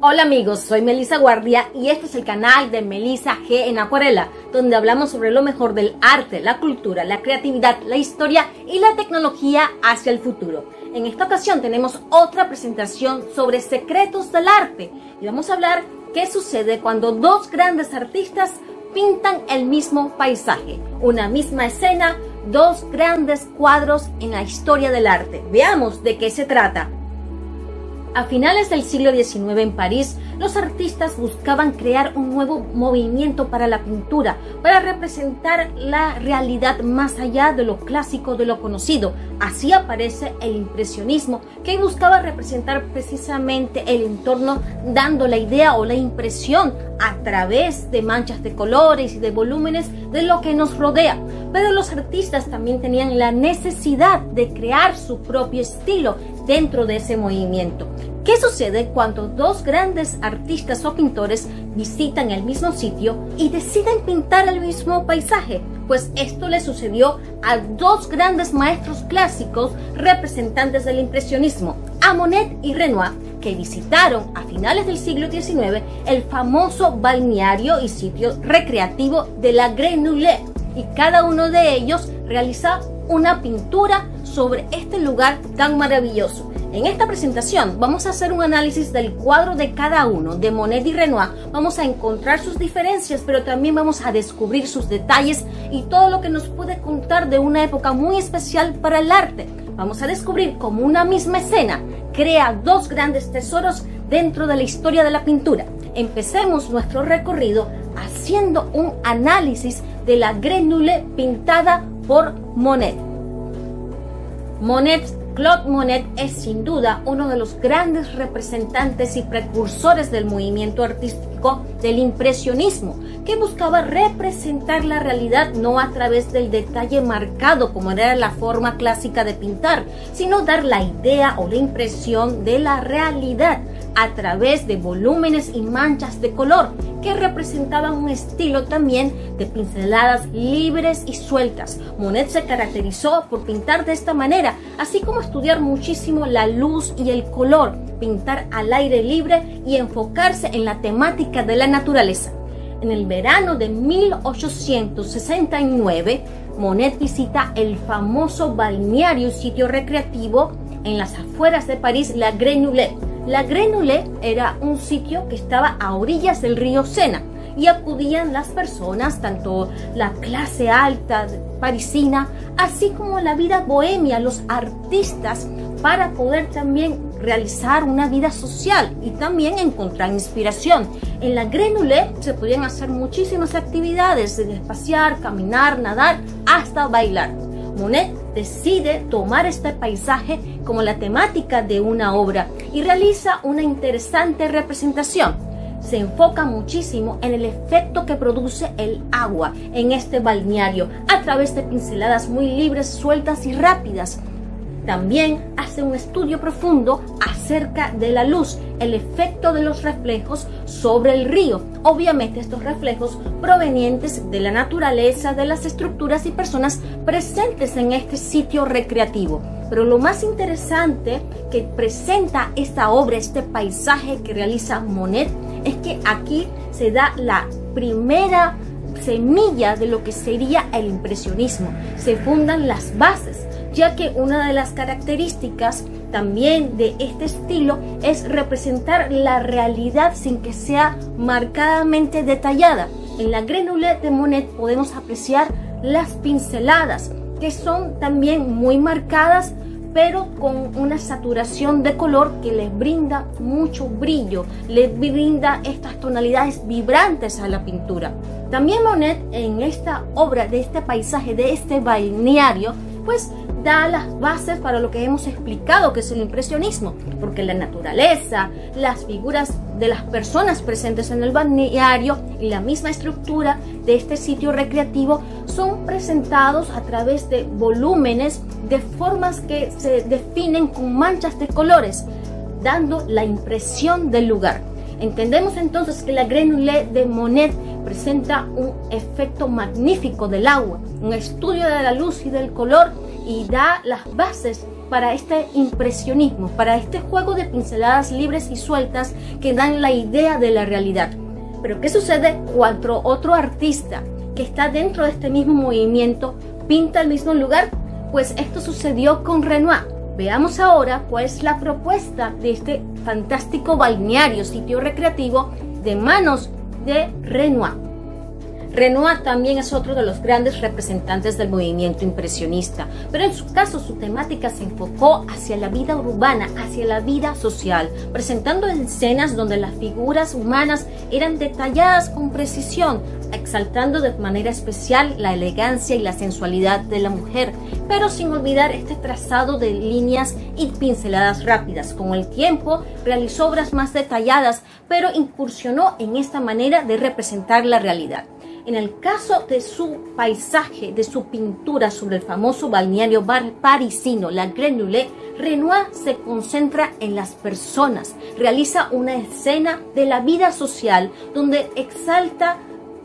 Hola amigos, soy Melissa Guardia y este es el canal de Melissa G en Acuarela, donde hablamos sobre lo mejor del arte, la cultura, la creatividad, la historia y la tecnología hacia el futuro. En esta ocasión tenemos otra presentación sobre secretos del arte y vamos a hablar qué sucede cuando dos grandes artistas pintan el mismo paisaje, una misma escena, dos grandes cuadros en la historia del arte. Veamos de qué se trata. A finales del siglo XIX en París, los artistas buscaban crear un nuevo movimiento para la pintura, para representar la realidad más allá de lo clásico, de lo conocido. Así aparece el impresionismo, que buscaba representar precisamente el entorno, dando la idea o la impresión a través de manchas de colores y de volúmenes de lo que nos rodea. Pero los artistas también tenían la necesidad de crear su propio estilo dentro de ese movimiento. ¿Qué sucede cuando dos grandes artistas o pintores visitan el mismo sitio y deciden pintar el mismo paisaje? Pues esto le sucedió a dos grandes maestros clásicos representantes del impresionismo, a Monet y Renoir, que visitaron a finales del siglo XIX el famoso balneario y sitio recreativo de la Grenouille, y cada uno de ellos realiza una pintura sobre este lugar tan maravilloso. En esta presentación vamos a hacer un análisis del cuadro de cada uno, de Monet y Renoir. Vamos a encontrar sus diferencias, pero también vamos a descubrir sus detalles y todo lo que nos puede contar de una época muy especial para el arte. Vamos a descubrir cómo una misma escena crea dos grandes tesoros dentro de la historia de la pintura. Empecemos nuestro recorrido haciendo un análisis de la Grenouille pintada por Monet. Claude Monet es sin duda uno de los grandes representantes y precursores del movimiento artístico del impresionismo, que buscaba representar la realidad no a través del detalle marcado como era la forma clásica de pintar, sino dar la idea o la impresión de la realidad a través de volúmenes y manchas de color que representaban un estilo también de pinceladas libres y sueltas. Monet se caracterizó por pintar de esta manera, así como estudiar muchísimo la luz y el color, pintar al aire libre y enfocarse en la temática de la naturaleza. En el verano de 1869, Monet visita el famoso balneario y sitio recreativo en las afueras de París, la Grenouille. La Grenouille era un sitio que estaba a orillas del río Sena y acudían las personas, tanto la clase alta parisina, así como la vida bohemia, los artistas, para poder también realizar una vida social y también encontrar inspiración. En la Grenouille se podían hacer muchísimas actividades, desde pasear, caminar, nadar, hasta bailar. Monet decide tomar este paisaje como la temática de una obra y realiza una interesante representación. Se enfoca muchísimo en el efecto que produce el agua en este balneario a través de pinceladas muy libres, sueltas y rápidas. También hace un estudio profundo acerca de la luz, el efecto de los reflejos sobre el río. Obviamente estos reflejos provenientes de la naturaleza, de las estructuras y personas presentes en este sitio recreativo. Pero lo más interesante que presenta esta obra, este paisaje que realiza Monet, es que aquí se da la primera semilla de lo que sería el impresionismo. Se fundan las bases, ya que una de las características también de este estilo es representar la realidad sin que sea marcadamente detallada. En la Grenouille de Monet podemos apreciar las pinceladas, que son también muy marcadas, pero con una saturación de color que les brinda mucho brillo, les brinda estas tonalidades vibrantes a la pintura. También Monet, en esta obra de este paisaje, de este balneario, pues da las bases para lo que hemos explicado que es el impresionismo, porque la naturaleza, las figuras de las personas presentes en el balneario y la misma estructura de este sitio recreativo son presentados a través de volúmenes, de formas que se definen con manchas de colores, dando la impresión del lugar. Entendemos entonces que la Grenouille de Monet presenta un efecto magnífico del agua, un estudio de la luz y del color y da las bases para este impresionismo, para este juego de pinceladas libres y sueltas que dan la idea de la realidad. Pero ¿qué sucede cuando otro artista que está dentro de este mismo movimiento pinta el mismo lugar? Pues esto sucedió con Renoir. Veamos ahora cuál es la propuesta de este fantástico balneario, sitio recreativo de manos de Renoir. Renoir también es otro de los grandes representantes del movimiento impresionista, pero en su caso su temática se enfocó hacia la vida urbana, hacia la vida social, presentando escenas donde las figuras humanas eran detalladas con precisión, exaltando de manera especial la elegancia y la sensualidad de la mujer, pero sin olvidar este trazado de líneas y pinceladas rápidas. Con el tiempo realizó obras más detalladas, pero incursionó en esta manera de representar la realidad. En el caso de su paisaje, de su pintura sobre el famoso balneario parisino, la Grenouille, Renoir se concentra en las personas, realiza una escena de la vida social donde exalta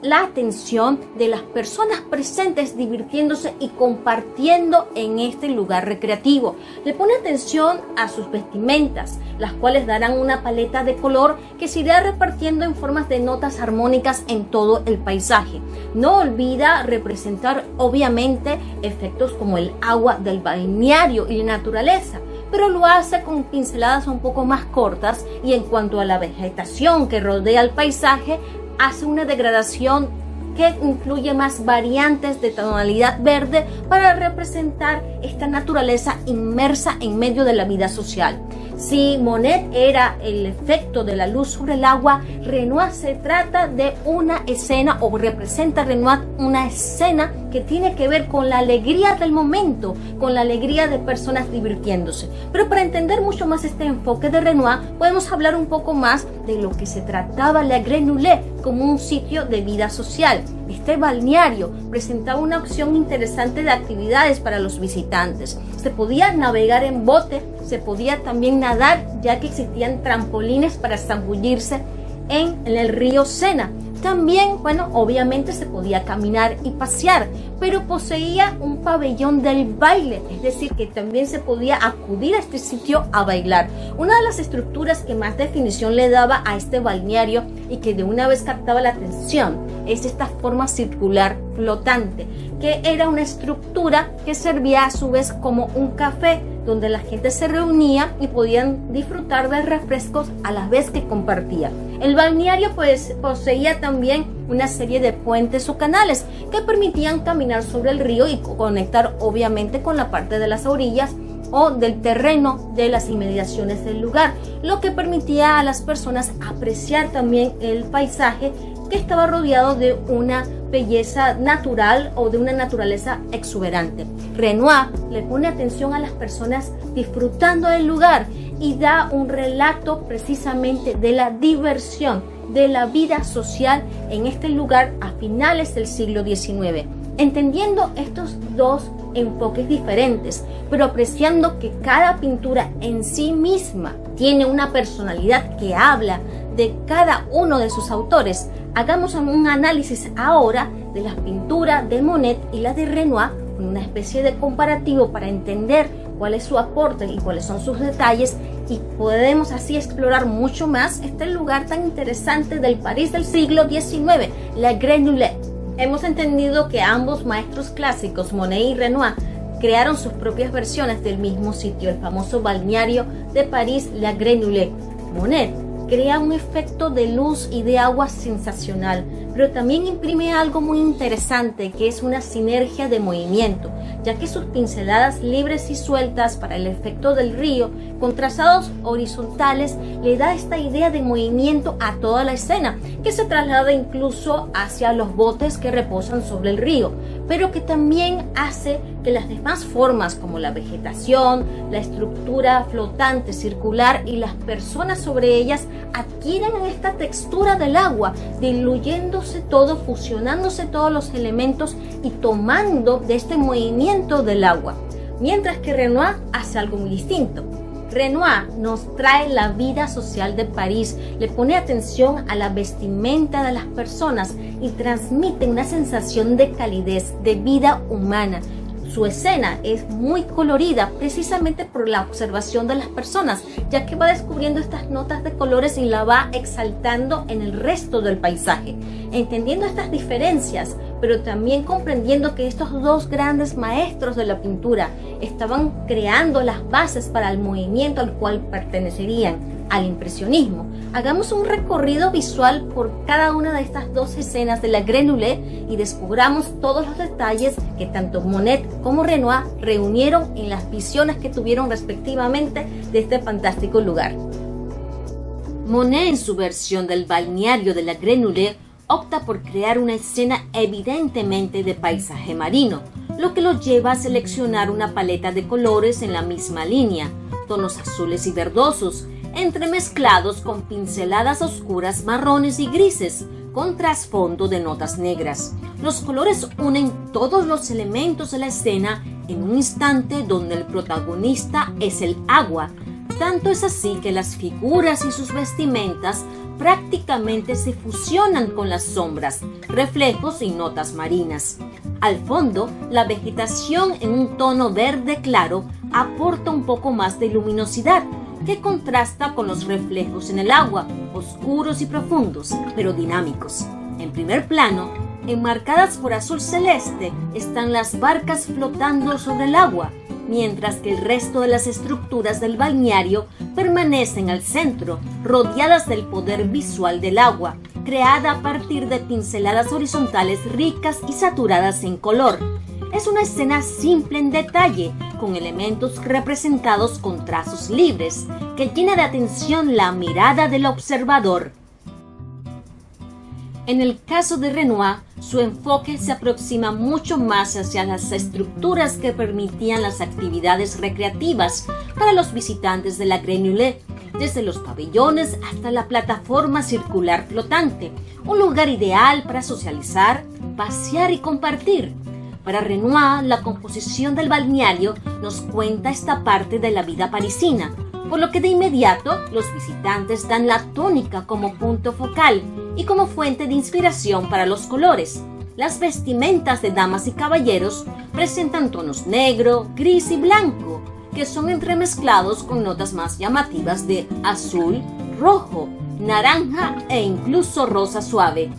la atención de las personas presentes divirtiéndose y compartiendo en este lugar recreativo. Le pone atención a sus vestimentas, las cuales darán una paleta de color que se irá repartiendo en formas de notas armónicas en todo el paisaje. No olvida representar obviamente efectos como el agua del balneario y la naturaleza, pero lo hace con pinceladas un poco más cortas, y en cuanto a la vegetación que rodea el paisaje, hace una degradación que incluye más variantes de tonalidad verde para representar esta naturaleza inmersa en medio de la vida social. Si Monet era el efecto de la luz sobre el agua, Renoir se trata de una escena, o representa Renoir una escena que tiene que ver con la alegría del momento, con la alegría de personas divirtiéndose. Pero para entender mucho más este enfoque de Renoir, podemos hablar un poco más de lo que se trataba la Grenouille como un sitio de vida social. Este balneario presentaba una opción interesante de actividades para los visitantes. Se podía navegar en bote, se podía también nadar, ya que existían trampolines para zambullirse en el río Sena. También, bueno, obviamente se podía caminar y pasear, pero poseía un pabellón del baile, es decir, que también se podía acudir a este sitio a bailar. Una de las estructuras que más definición le daba a este balneario y que de una vez captaba la atención es esta forma circular flotante, que era una estructura que servía a su vez como un café, donde la gente se reunía y podían disfrutar de refrescos a la vez que compartía. El balneario pues poseía también una serie de puentes o canales que permitían caminar sobre el río y conectar obviamente con la parte de las orillas o del terreno de las inmediaciones del lugar, lo que permitía a las personas apreciar también el paisaje que estaba rodeado de una belleza natural o de una naturaleza exuberante. Renoir le pone atención a las personas disfrutando del lugar y da un relato precisamente de la diversión, de la vida social en este lugar a finales del siglo XIX. Entendiendo estos dos enfoques diferentes, pero apreciando que cada pintura en sí misma tiene una personalidad que habla de cada uno de sus autores, hagamos un análisis ahora de las pinturas de Monet y la de Renoir, una especie de comparativo para entender cuál es su aporte y cuáles son sus detalles, y podemos así explorar mucho más este lugar tan interesante del París del siglo XIX, la Grenouille. Hemos entendido que ambos maestros clásicos, Monet y Renoir, crearon sus propias versiones del mismo sitio, el famoso balneario de París, la Grenouille. Monet crea un efecto de luz y de agua sensacional, pero también imprime algo muy interesante, que es una sinergia de movimiento, ya que sus pinceladas libres y sueltas para el efecto del río, con trazados horizontales, le da esta idea de movimiento a toda la escena, que se traslada incluso hacia los botes que reposan sobre el río, pero que también hace que las demás formas, como la vegetación, la estructura flotante circular y las personas sobre ellas, adquieran esta textura del agua, diluyéndose todo, fusionándose todos los elementos y tomando de este movimiento del agua. Mientras que Renoir hace algo muy distinto. Renoir nos trae la vida social de París, le pone atención a la vestimenta de las personas y transmite una sensación de calidez, de vida humana. Su escena es muy colorida precisamente por la observación de las personas, ya que va descubriendo estas notas de colores y la va exaltando en el resto del paisaje. Entendiendo estas diferencias, pero también comprendiendo que estos dos grandes maestros de la pintura estaban creando las bases para el movimiento al cual pertenecerían, al impresionismo. Hagamos un recorrido visual por cada una de estas dos escenas de la Grenouille y descubramos todos los detalles que tanto Monet como Renoir reunieron en las visiones que tuvieron respectivamente de este fantástico lugar. Monet, en su versión del balneario de la Grenouille, opta por crear una escena evidentemente de paisaje marino, lo que lo lleva a seleccionar una paleta de colores en la misma línea, tonos azules y verdosos, entremezclados con pinceladas oscuras marrones y grises, con trasfondo de notas negras. Los colores unen todos los elementos de la escena en un instante donde el protagonista es el agua. Tanto es así que las figuras y sus vestimentas prácticamente se fusionan con las sombras, reflejos y notas marinas. Al fondo, la vegetación en un tono verde claro aporta un poco más de luminosidad, que contrasta con los reflejos en el agua, oscuros y profundos, pero dinámicos. En primer plano, enmarcadas por azul celeste, están las barcas flotando sobre el agua, mientras que el resto de las estructuras del balneario permanecen al centro, rodeadas del poder visual del agua, creada a partir de pinceladas horizontales ricas y saturadas en color. Es una escena simple en detalle, con elementos representados con trazos libres, que llena de atención la mirada del observador. En el caso de Renoir, su enfoque se aproxima mucho más hacia las estructuras que permitían las actividades recreativas para los visitantes de la Grenouille, desde los pabellones hasta la plataforma circular flotante, un lugar ideal para socializar, pasear y compartir. Para Renoir, la composición del balneario nos cuenta esta parte de la vida parisina, por lo que de inmediato los visitantes dan la tónica como punto focal y como fuente de inspiración para los colores. Las vestimentas de damas y caballeros presentan tonos negro, gris y blanco, que son entremezclados con notas más llamativas de azul, rojo, naranja e incluso rosa suave.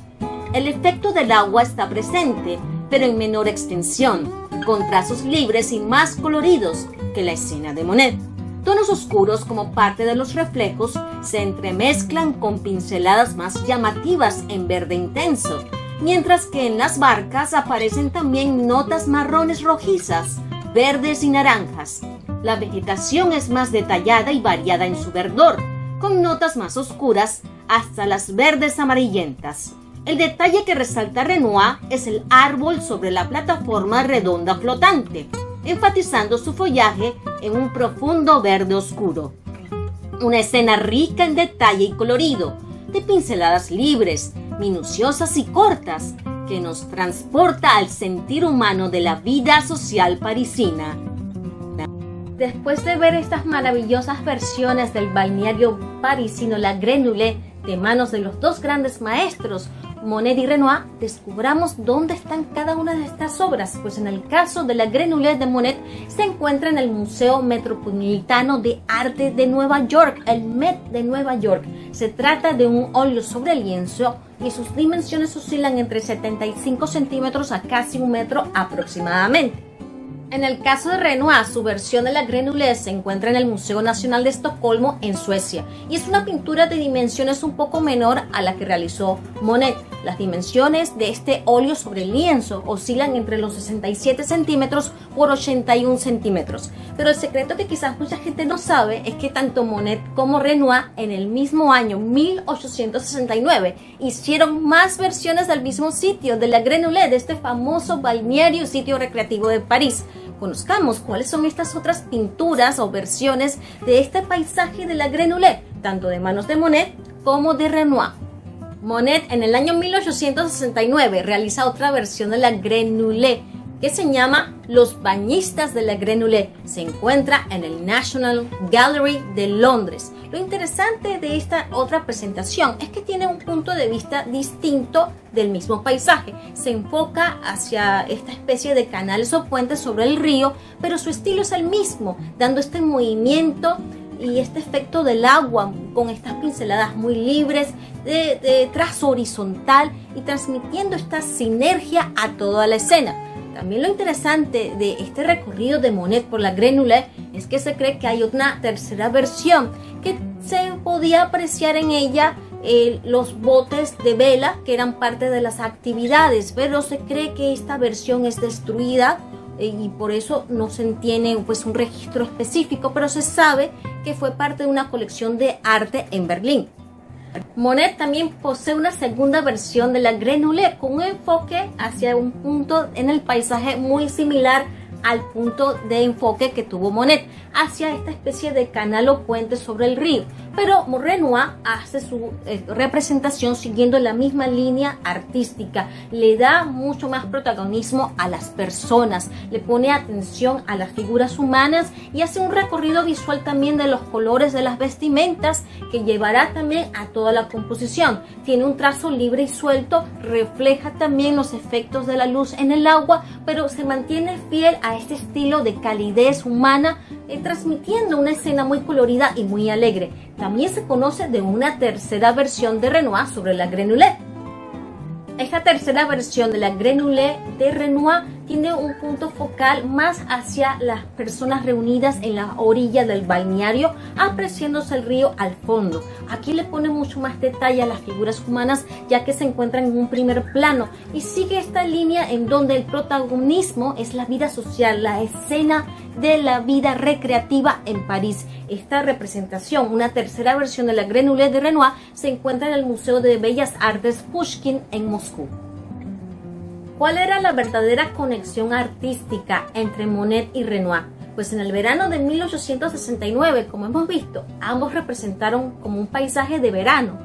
El efecto del agua está presente, pero en menor extensión, con trazos libres y más coloridos que la escena de Monet. Tonos oscuros como parte de los reflejos se entremezclan con pinceladas más llamativas en verde intenso, mientras que en las barcas aparecen también notas marrones rojizas, verdes y naranjas. La vegetación es más detallada y variada en su verdor, con notas más oscuras hasta las verdes amarillentas. El detalle que resalta Renoir es el árbol sobre la plataforma redonda flotante, enfatizando su follaje en un profundo verde oscuro. Una escena rica en detalle y colorido, de pinceladas libres, minuciosas y cortas, que nos transporta al sentir humano de la vida social parisina. Después de ver estas maravillosas versiones del balneario parisino La Grenouille de manos de los dos grandes maestros, Monet y Renoir, descubramos dónde están cada una de estas obras, pues en el caso de la Grenouille de Monet se encuentra en el Museo Metropolitano de Arte de Nueva York, el Met de Nueva York. Se trata de un óleo sobre lienzo y sus dimensiones oscilan entre 75 centímetros a casi 1 metro aproximadamente. En el caso de Renoir, su versión de la Grenouille se encuentra en el Museo Nacional de Estocolmo, en Suecia, y es una pintura de dimensiones un poco menor a la que realizó Monet. Las dimensiones de este óleo sobre lienzo oscilan entre los 67 centímetros por 81 centímetros. Pero el secreto que quizás mucha gente no sabe es que tanto Monet como Renoir en el mismo año 1869 hicieron más versiones del mismo sitio, de la Grenouille, de este famoso balneario sitio recreativo de París. Conozcamos cuáles son estas otras pinturas o versiones de este paisaje de la Grenouille, tanto de manos de Monet como de Renoir. Monet en el año 1869 realiza otra versión de la Grenouille que se llama Los bañistas de la Grenouille. Se encuentra en el National Gallery de Londres. Lo interesante de esta otra presentación es que tiene un punto de vista distinto del mismo paisaje. Se enfoca hacia esta especie de canales o puentes sobre el río, pero su estilo es el mismo, dando este movimiento y este efecto del agua con estas pinceladas muy libres de trazo horizontal y transmitiendo esta sinergia a toda la escena. También lo interesante de este recorrido de Monet por la Grenouille es que se cree que hay una tercera versión que se podía apreciar en ella los botes de vela que eran parte de las actividades, pero se cree que esta versión es destruida y por eso no se tiene pues un registro específico, pero se sabe que fue parte de una colección de arte en Berlín. Monet también posee una segunda versión de la Grenouille con un enfoque hacia un punto en el paisaje muy similar al punto de enfoque que tuvo Monet, hacia esta especie de canal o puente sobre el río. Pero Renoir hace su representación siguiendo la misma línea artística, le da mucho más protagonismo a las personas, le pone atención a las figuras humanas y hace un recorrido visual también de los colores de las vestimentas que llevará también a toda la composición. Tiene un trazo libre y suelto, refleja también los efectos de la luz en el agua, pero se mantiene fiel a este estilo de calidez humana, transmitiendo una escena muy colorida y muy alegre. También se conoce de una tercera versión de Renoir sobre la Grenouille. Esta tercera versión de la Grenouille de Renoir tiene un punto focal más hacia las personas reunidas en la orilla del balneario, apreciándose el río al fondo. Aquí le pone mucho más detalle a las figuras humanas, ya que se encuentran en un primer plano, y sigue esta línea en donde el protagonismo es la vida social, la escena de la vida recreativa en París. Esta representación, una tercera versión de la Grenouille de Renoir, se encuentra en el Museo de Bellas Artes Pushkin en Moscú. ¿Cuál era la verdadera conexión artística entre Monet y Renoir? Pues en el verano de 1869, como hemos visto, ambos representaron como un paisaje de verano,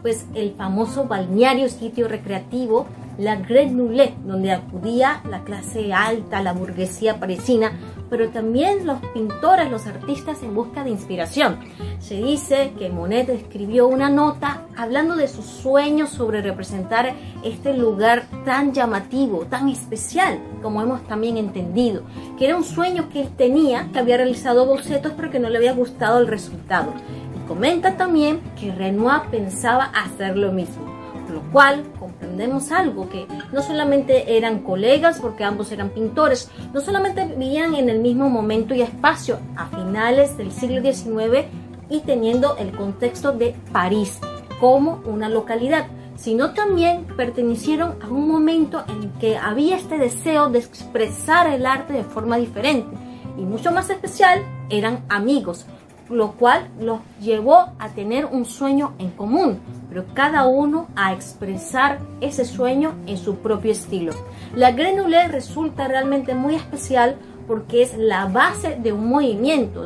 pues el famoso balneario sitio recreativo la Grenouille, donde acudía la clase alta, la burguesía parisina, pero también los pintores, los artistas en busca de inspiración. Se dice que Monet escribió una nota hablando de sus sueños sobre representar este lugar tan llamativo, tan especial, como hemos también entendido, que era un sueño que él tenía, que había realizado bocetos, pero que no le había gustado el resultado. Y comenta también que Renoir pensaba hacer lo mismo, por lo cual comprendemos algo, que no solamente eran colegas, porque ambos eran pintores, no solamente vivían en el mismo momento y espacio a finales del siglo XIX y teniendo el contexto de París como una localidad, sino también pertenecieron a un momento en que había este deseo de expresar el arte de forma diferente y mucho más especial, eran amigos, lo cual los llevó a tener un sueño en común, pero cada uno a expresar ese sueño en su propio estilo. La Grenouille resulta realmente muy especial porque es la base de un movimiento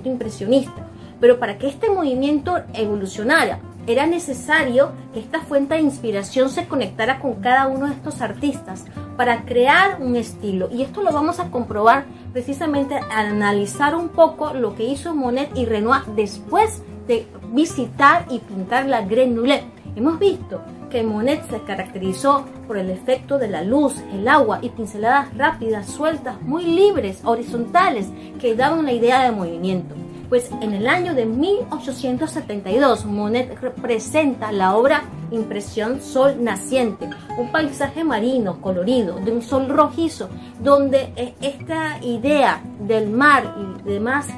impresionista, pero para que este movimiento evolucionara, era necesario que esta fuente de inspiración se conectara con cada uno de estos artistas para crear un estilo, y esto lo vamos a comprobar precisamente al analizar un poco lo que hizo Monet y Renoir después de visitar y pintar la Grenouille. Hemos visto que Monet se caracterizó por el efecto de la luz, el agua y pinceladas rápidas, sueltas, muy libres, horizontales, que daban la idea de movimiento. Pues en el año de 1872 Monet presenta la obra Impresión Sol Naciente, un paisaje marino colorido de un sol rojizo, donde esta idea del mar y demás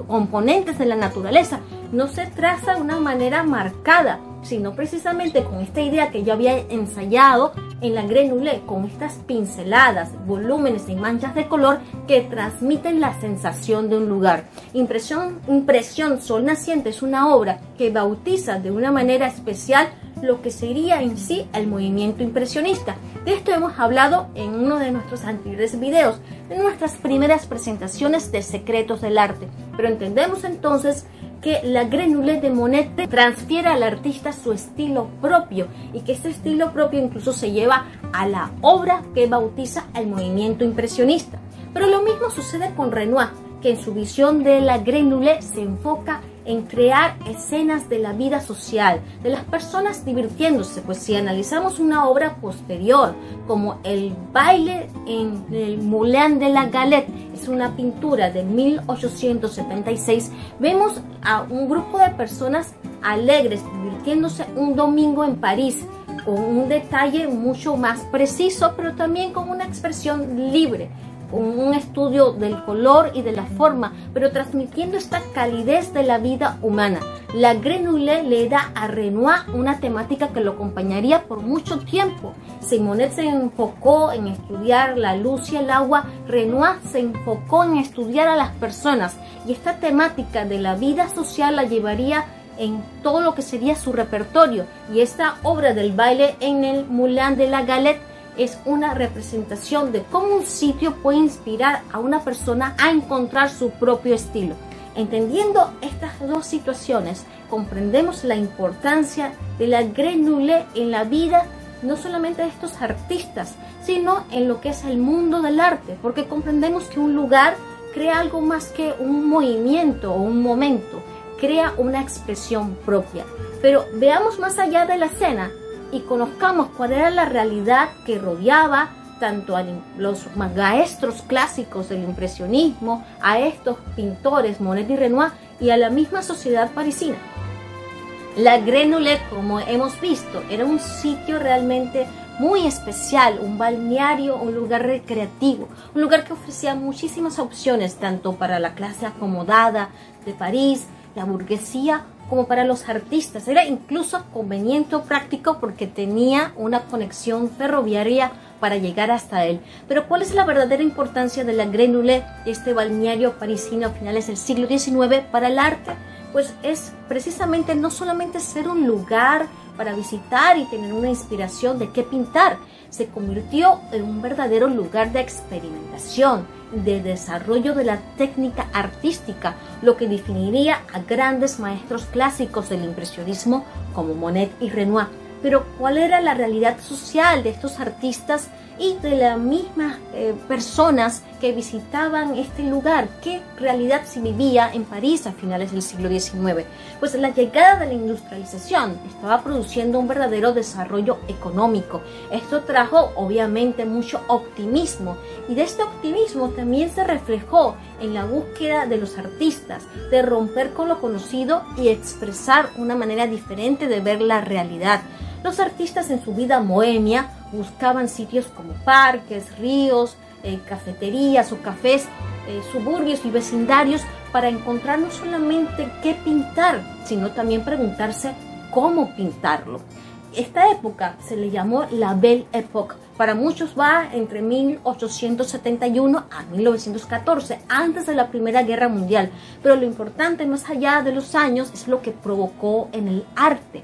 componentes de la naturaleza no se traza de una manera marcada, sino precisamente con esta idea que yo había ensayado en la Grenouille, con estas pinceladas, volúmenes y manchas de color que transmiten la sensación de un lugar. Impresión Sol Naciente es una obra que bautiza de una manera especial lo que sería en sí el movimiento impresionista. De esto hemos hablado en uno de nuestros anteriores videos, en nuestras primeras presentaciones de Secretos del Arte, pero entendemos entonces que la Grenouille de Monet transfiere al artista su estilo propio y que este estilo propio incluso se lleva a la obra que bautiza el movimiento impresionista. Pero lo mismo sucede con Renoir, que en su visión de la Grenouille se enfoca en crear escenas de la vida social, de las personas divirtiéndose, pues si analizamos una obra posterior, como el baile en el Moulin de la Galette, es una pintura de 1876, vemos a un grupo de personas alegres divirtiéndose un domingo en París, con un detalle mucho más preciso, pero también con una expresión libre, con un estudio del color y de la forma, pero transmitiendo esta calidez de la vida humana. La Grenouille le da a Renoir una temática que lo acompañaría por mucho tiempo. Si Monet se enfocó en estudiar la luz y el agua, Renoir se enfocó en estudiar a las personas, y esta temática de la vida social la llevaría en todo lo que sería su repertorio, y esta obra del baile en el Moulin de la Galette es una representación de cómo un sitio puede inspirar a una persona a encontrar su propio estilo. Entendiendo estas dos situaciones, comprendemos la importancia de la Grenouille en la vida no solamente de estos artistas, sino en lo que es el mundo del arte, porque comprendemos que un lugar crea algo más que un movimiento o un momento, crea una expresión propia. Pero veamos más allá de la escena y conozcamos cuál era la realidad que rodeaba tanto a los maestros clásicos del impresionismo, a estos pintores Monet y Renoir y a la misma sociedad parisina. La Grenouille, como hemos visto, era un sitio realmente muy especial, un balneario, un lugar recreativo, un lugar que ofrecía muchísimas opciones tanto para la clase acomodada de París, la burguesía, como para los artistas. Era incluso conveniente o práctico porque tenía una conexión ferroviaria para llegar hasta él. Pero ¿cuál es la verdadera importancia de la Grenouille, este balneario parisino a finales del siglo XIX para el arte? Pues es precisamente no solamente ser un lugar para visitar y tener una inspiración de qué pintar, se convirtió en un verdadero lugar de experimentación, de desarrollo de la técnica artística, lo que definiría a grandes maestros clásicos del impresionismo como Monet y Renoir. Pero ¿cuál era la realidad social de estos artistas y de las mismas personas que visitaban este lugar? ¿Qué realidad se vivía en París a finales del siglo XIX? Pues la llegada de la industrialización estaba produciendo un verdadero desarrollo económico. Esto trajo obviamente mucho optimismo, y de este optimismo también se reflejó en la búsqueda de los artistas de romper con lo conocido y expresar una manera diferente de ver la realidad. Los artistas en su vida bohemia buscaban sitios como parques, ríos, cafeterías o cafés, suburbios y vecindarios para encontrar no solamente qué pintar, sino también preguntarse cómo pintarlo. Esta época se le llamó la Belle Époque. Para muchos va entre 1871 a 1914, antes de la Primera Guerra Mundial. Pero lo importante más allá de los años es lo que provocó en el arte.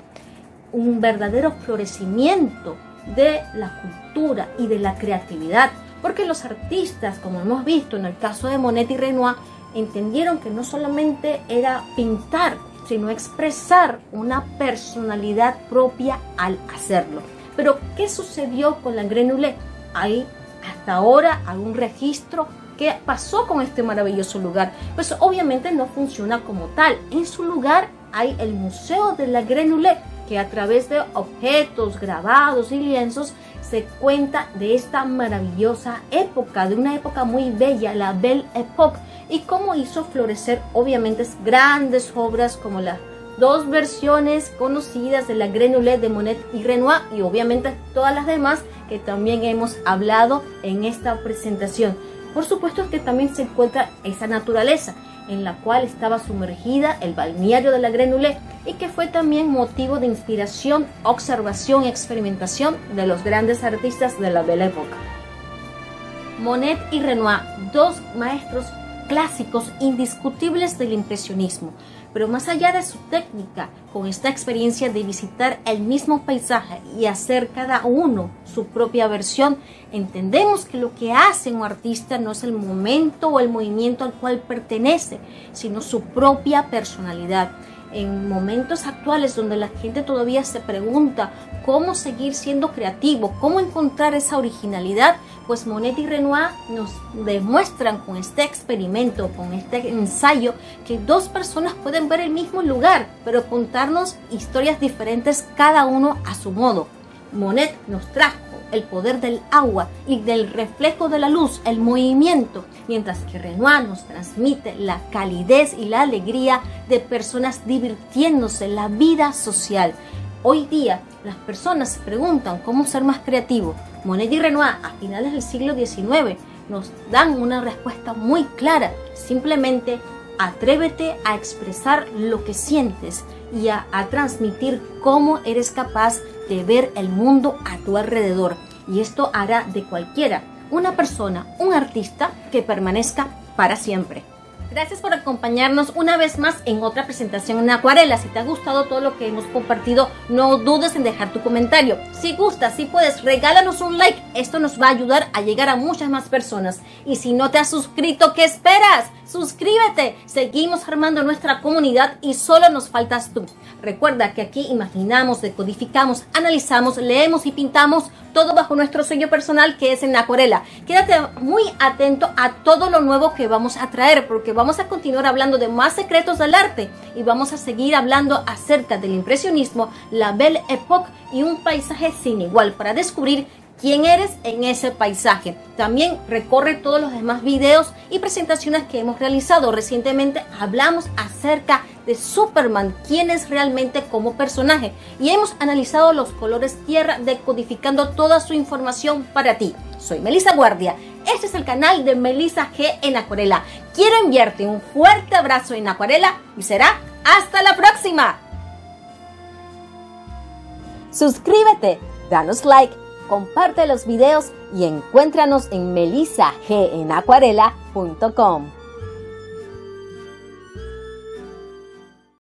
Un verdadero florecimiento de la cultura y de la creatividad, porque los artistas, como hemos visto en el caso de Monet y Renoir, entendieron que no solamente era pintar, sino expresar una personalidad propia al hacerlo. Pero ¿qué sucedió con la Grenouille? ¿Hay hasta ahora algún registro? ¿Qué pasó con este maravilloso lugar? Pues obviamente no funciona como tal. En su lugar hay el Museo de la Grenouille, que a través de objetos, grabados y lienzos se cuenta de esta maravillosa época, de una época muy bella, la Belle Époque, y cómo hizo florecer obviamente grandes obras como las dos versiones conocidas de la Grenouille de Monet y Renoir, y obviamente todas las demás que también hemos hablado en esta presentación. Por supuesto que también se encuentra esa naturaleza en la cual estaba sumergida el balneario de la Grenouille y que fue también motivo de inspiración, observación y experimentación de los grandes artistas de la Belle Époque. Monet y Renoir, dos maestros clásicos indiscutibles del impresionismo, Pero más allá de su técnica, con esta experiencia de visitar el mismo paisaje y hacer cada uno su propia versión, entendemos que lo que hace un artista no es el momento o el movimiento al cual pertenece, sino su propia personalidad. En momentos actuales donde la gente todavía se pregunta cómo seguir siendo creativo, cómo encontrar esa originalidad, pues Monet y Renoir nos demuestran con este experimento, con este ensayo, que dos personas pueden ver el mismo lugar, pero contarnos historias diferentes cada uno a su modo. Monet nos trajo el poder del agua y del reflejo de la luz, el movimiento, mientras que Renoir nos transmite la calidez y la alegría de personas divirtiéndose, la vida social. Hoy día las personas se preguntan cómo ser más creativo. Monet y Renoir a finales del siglo XIX nos dan una respuesta muy clara. Simplemente atrévete a expresar lo que sientes y a transmitir cómo eres capaz de ver el mundo a tu alrededor. Y esto hará de cualquiera una persona, un artista que permanezca para siempre. Gracias por acompañarnos una vez más en otra presentación en acuarela. Si te ha gustado todo lo que hemos compartido, no dudes en dejar tu comentario. Si gustas, si puedes, regálanos un like. Esto nos va a ayudar a llegar a muchas más personas. Y si no te has suscrito, ¿qué esperas? ¡Suscríbete! Seguimos armando nuestra comunidad y solo nos faltas tú. Recuerda que aquí imaginamos, decodificamos, analizamos, leemos y pintamos todo bajo nuestro sello personal, que es en acuarela. Quédate muy atento a todo lo nuevo que vamos a traer, porque vamos a continuar hablando de más secretos del arte y vamos a seguir hablando acerca del impresionismo, la Belle Époque y un paisaje sin igual para descubrir quién eres en ese paisaje. También recorre todos los demás videos y presentaciones que hemos realizado. Recientemente hablamos acerca de Superman, quién es realmente como personaje, y hemos analizado los colores tierra, decodificando toda su información para ti. Soy Melissa Guardia. Este es el canal de Melissa G en acuarela. Quiero enviarte un fuerte abrazo en acuarela y será hasta la próxima. Suscríbete, danos like, comparte los videos y encuéntranos en melissaghenacuarela.com.